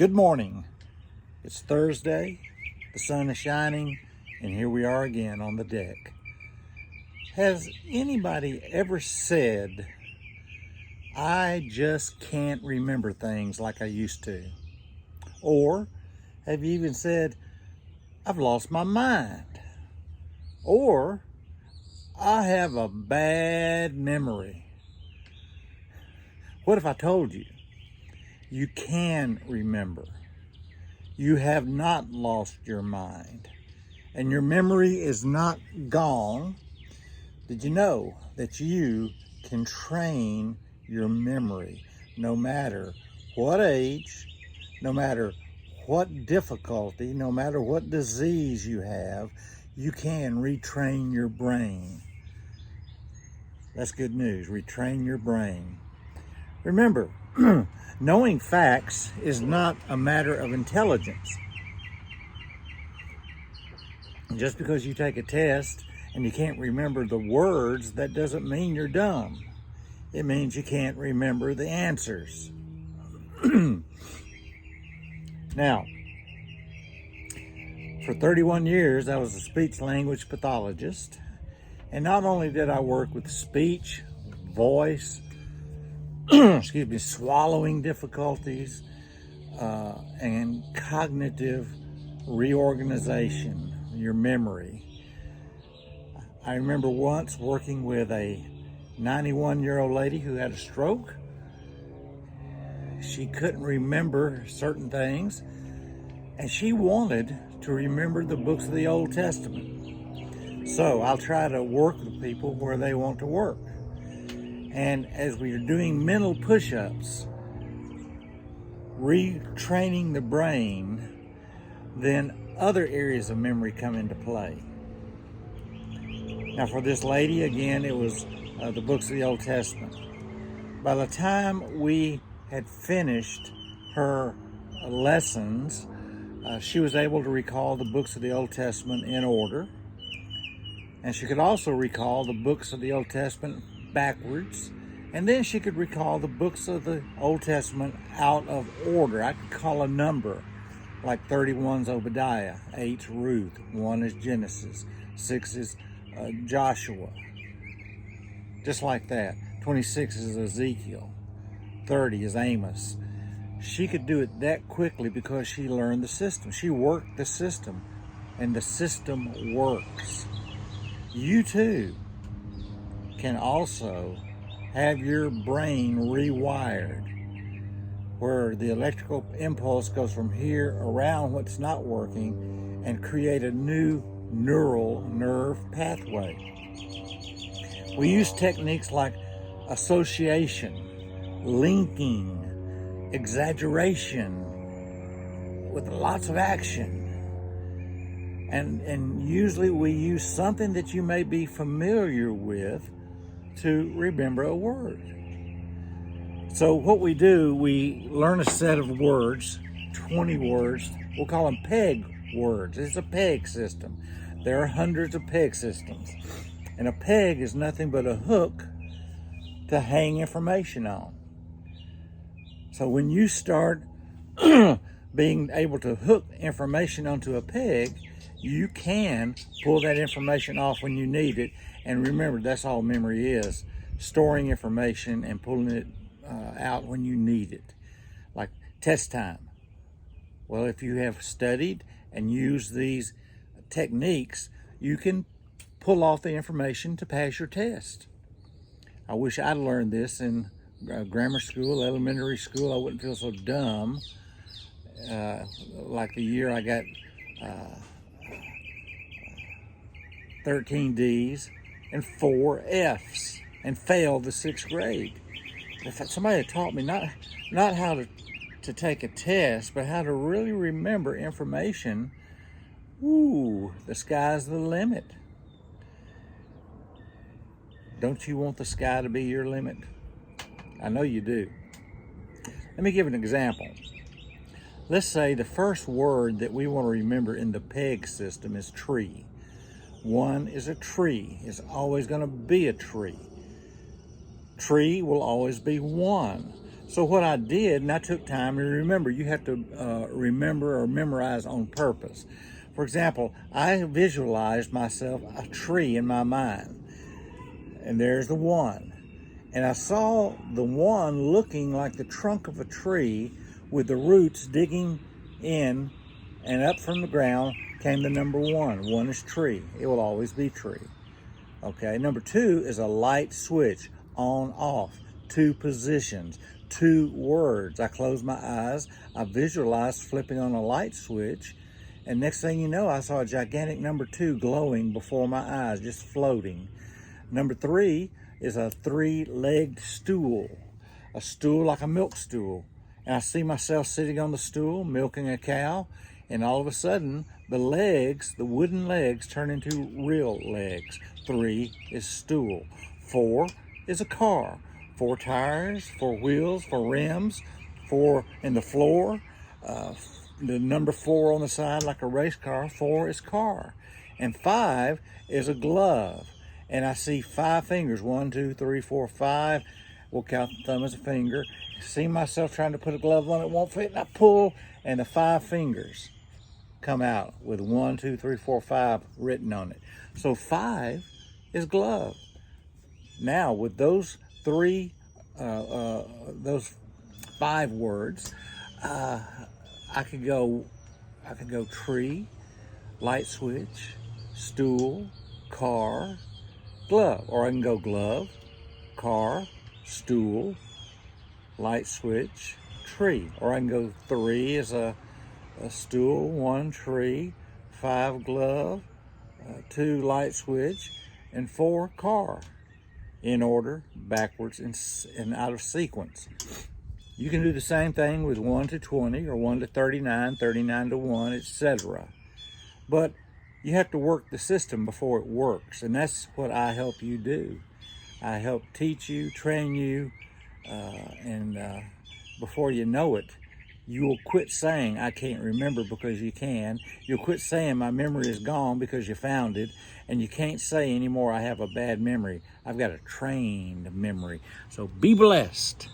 Good morning. It's Thursday, the sun is shining, and here we are again on the deck. Has anybody ever said, I just can't remember things like I used to? Or have you even said, I've lost my mind? Or I have a bad memory? What if I told you, you can remember? You have not lost your mind, and your memory is not gone. Did you know that you can train your memory no matter what age, no matter what difficulty, no matter what disease you have, you can retrain your brain. That's good news. Retrain your brain. Remember, knowing facts is not a matter of intelligence. Just because you take a test and you can't remember the words, that doesn't mean you're dumb. It means you can't remember the answers. Now, for 31 years, I was a speech language pathologist. And not only did I work with speech, voice, swallowing difficulties, and cognitive reorganization, your memory. I remember once working with a 91-year-old lady who had a stroke. She couldn't remember certain things, and she wanted to remember the books of the Old Testament. So I'll try to work with people where they want to work. And as we are doing mental push-ups, retraining the brain, then other areas of memory come into play. Now for this lady, again, it was the books of the Old Testament. By the time we had finished her lessons, she was able to recall the books of the Old Testament in order. And she could also recall the books of the Old Testament backwards. And then she could recall the books of the Old Testament out of order. I could call a number, like 31's Obadiah, 8's Ruth, 1 is Genesis, 6 is Joshua. Just like that. 26 is Ezekiel, 30 is Amos. She could do it that quickly because she learned the system. She worked the system, and the system works. You too can also have your brain rewired, where the electrical impulse goes from here around what's not working and create a new neural nerve pathway. We use techniques like association, linking, exaggeration, with lots of action. And usually we use something that you may be familiar with to remember a word. So what we do, we learn a set of words, 20 words. We'll call them PEG words. It's a PEG system. There are hundreds of PEG systems. And a PEG is nothing but a hook to hang information on. So when you start being able to hook information onto a PEG, you can pull that information off when you need it. And remember, that's all memory is, storing information and pulling it out when you need it. Like test time. Well, if you have studied and used these techniques, you can pull off the information to pass your test. I wish I'd learned this in grammar school, elementary school. I wouldn't feel so dumb. Like the year I got 13 D's and 4 F's and failed the 6th grade. If somebody had taught me not how to take a test, but how to really remember information, the sky's the limit. Don't you want the sky to be your limit? I know you do. Let me give an example. Let's say the first word that we want to remember in the PEG system is tree. 1 is a tree. It's always going to be a tree. Tree will always be 1. So what I did, and I took time, and remember, you have to remember or memorize on purpose. For example, I visualized myself a tree in my mind, and there's the one. And I saw the one looking like the trunk of a tree with the roots digging in, and up from the ground came the number one. One is tree. It will always be tree. Okay, number two is a light switch, on, off, two positions, two words. I closed my eyes, I visualized flipping on a light switch, and next thing you know, I saw a gigantic number two glowing before my eyes, just floating. Number three is a three-legged stool, a stool like a milk stool. And I see myself sitting on the stool, milking a cow, and all of a sudden, the legs, the wooden legs, turn into real legs. Three is stool. Four is a car. Four tires, four wheels, four rims, four in the floor. The number four on the side like a race car. Four is car. And five is a glove. And I see five fingers. 1, 2, 3, 4, 5. We'll count the thumb as a finger. See myself trying to put a glove on it, won't fit, and I pull, and the five fingers come out with 1, 2, 3, 4, 5 written on it. So five is glove. Now with those those five words, I could go tree, light switch, stool, car, glove. Or I can go glove, car, stool, light switch, tree. Or I can go three as a stool, one tree, five glove, two light switch, and four car, in order, backwards, and out of sequence. You can do the same thing with 1 to 20 or 1 to 39, 39 to 1, etc. But you have to work the system before it works, and that's what I help you do. I help teach you, train you, and before you know it, you will quit saying, I can't remember, because you can. You'll quit saying my memory is gone, because you found it. And you can't say anymore, I have a bad memory. I've got a trained memory. So be blessed.